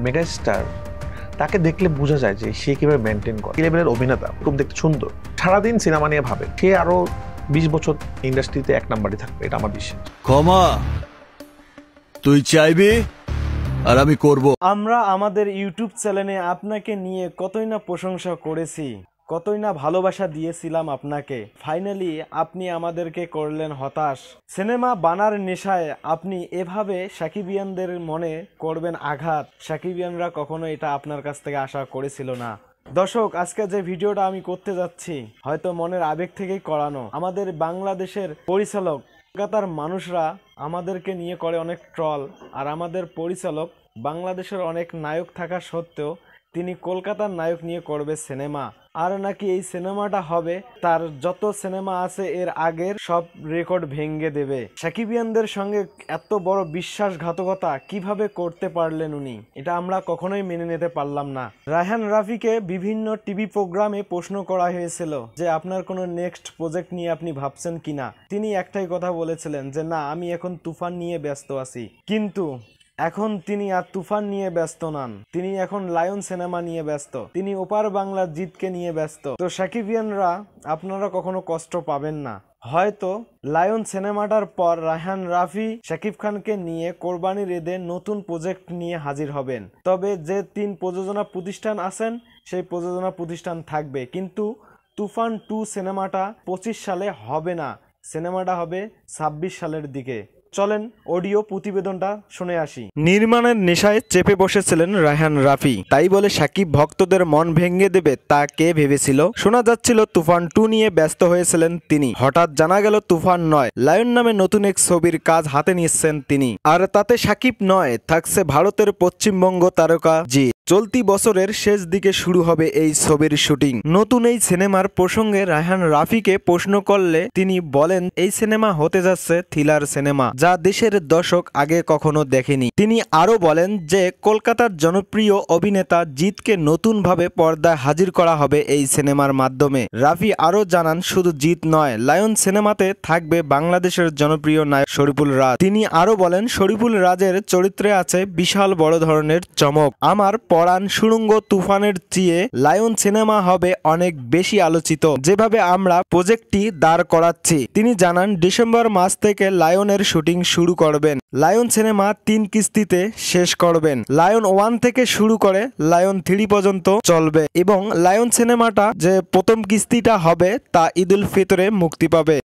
Megastar তাকে দেখলে বোঝা যায় যে সে কিভাবে মেনটেন করে, লেভেলের অভিনেতা, খুব দেখতে সুন্দর, সারাদিন সিনেমা নিয়ে ভাবে, সে আরো 20 বছর ইন্ডাস্ট্রিতে 1 নম্বরই থাকবে, এটা আমার বিশ্বাস। ক্ষমা তুই চাইবি আর আমি করব। আমরা আমাদের ইউটিউব চ্যানেলে আপনাকে নিয়ে কতই না প্রশংসা করেছি, কতই না ভালোবাসা দিয়েছিলাম আপনাকে। ফাইনালি আপনি আমাদেরকে করলেন হতাশ। সিনেমা বানার নেশায় আপনি এভাবে সাকিবিয়ানদের মনে করবেন আঘাত, সাকিবিয়ানরা কখনো এটা আপনার কাছ থেকে আশা করেছিল না। দর্শক, আজকে যে ভিডিওটা আমি করতে যাচ্ছি হয়তো মনের আবেগ থেকেই করানো। আমাদের বাংলাদেশের পরিচালক, কলকাতার মানুষরা আমাদেরকে নিয়ে করে অনেক ট্রল, আর আমাদের পরিচালক বাংলাদেশের অনেক নায়ক থাকা সত্ত্বেও তিনি কলকাতার নায়ক নিয়ে করবে সিনেমা, আর নাকি এই সিনেমাটা হবে তার যত সিনেমা আছে এর আগের সব রেকর্ড ভেঙে দেবে। সাকিবিয়ানদের সঙ্গে এত বড় বিশ্বাসঘাতকতা কিভাবে করতে পারলেন উনি, এটা আমরা কখনোই মেনে নিতে পারলাম না। রায়হান রাফিকে বিভিন্ন টিভি প্রোগ্রামে প্রশ্ন করা হয়েছিল যে আপনার কোনো নেক্সট প্রজেক্ট নিয়ে আপনি ভাবছেন কিনা। তিনি একটাই কথা বলেছিলেন যে না, আমি এখন তুফান নিয়ে ব্যস্ত আছি। কিন্তু এখন তিনি আর তুফান নিয়ে ব্যস্ত নন, তিনি এখন লায়ন সিনেমা নিয়ে ব্যস্ত, তিনি ওপার বাংলার জিতকে নিয়ে ব্যস্ত। তো সাকিবিয়ানরা আপনারা কখনো কষ্ট পাবেন না। হয়তো লায়ন সিনেমাটার পর রায়হান রাফি শাকিব খানকে নিয়ে কোরবানির ঈদে নতুন প্রজেক্ট নিয়ে হাজির হবেন। তবে যে 3 প্রযোজনা প্রতিষ্ঠান আছেন সেই প্রযোজনা প্রতিষ্ঠান থাকবে, কিন্তু তুফান 2 সিনেমাটা 25 সালে হবে না, সিনেমাটা হবে 26 সালের দিকে। চলেন অডিও প্রতিবেদনটা শুনে আসি। নির্মাণের নেশায় চেপে বসেছিলেন রায়হান রাফি, তাই বলে সাকিব ভক্তদের মন ভেঙে দেবে তা কে ভেবেছিল। শোনা যাচ্ছিল তুফান 2 নিয়ে ব্যস্ত হয়েছিলেন তিনি, হঠাৎ জানা গেল তুফান নয়, লায়ন নামে নতুন এক ছবির কাজ হাতে নিচ্ছেন তিনি। আর তাতে সাকিব নয়, থাকছে ভারতের পশ্চিমবঙ্গ তারকা জি। চলতি বছরের শেষ দিকে শুরু হবে এই ছবির শুটিং। নতুন এই সিনেমার প্রসঙ্গে রায়হান রাফিকে প্রশ্ন করলে তিনি বলেন এই সিনেমা হতে যাচ্ছে থ্রিলার সিনেমা, যা দেশের দর্শক আগে কখনো দেখেনি। তিনি আরো বলেন যে কলকাতার জনপ্রিয় অভিনেতা জিতকে নতুনভাবে পর্দায় হাজির করা হবে এই সিনেমার মাধ্যমে। রাফি আরো জানান শুধু জিত নয়, লায়ন সিনেমাতে থাকবে বাংলাদেশের জনপ্রিয় নায়ক শরীফুল রাজ। তিনি আরো বলেন শরীফুল রাজের চরিত্রে আছে বিশাল বড় ধরনের চমক। আমার পরাণ সুড়ঙ্গ তুফানের চেয়ে লায়ন সিনেমা হবে অনেক বেশি আলোচিত, যেভাবে আমরা প্রজেক্টটি দাঁড় করাচ্ছি। তিনি জানান ডিসেম্বর মাস থেকে লায়নের শুটিং শুরু করবেন। লায়ন সিনেমা 3 কিস্তিতে শেষ করবেন। লায়ন 1 থেকে শুরু করে লায়ন 3 পর্যন্ত চলবে এবং লায়ন সিনেমাটা যে প্রথম কিস্তিটা হবে তা ঈদুল ফিতরে মুক্তি পাবে।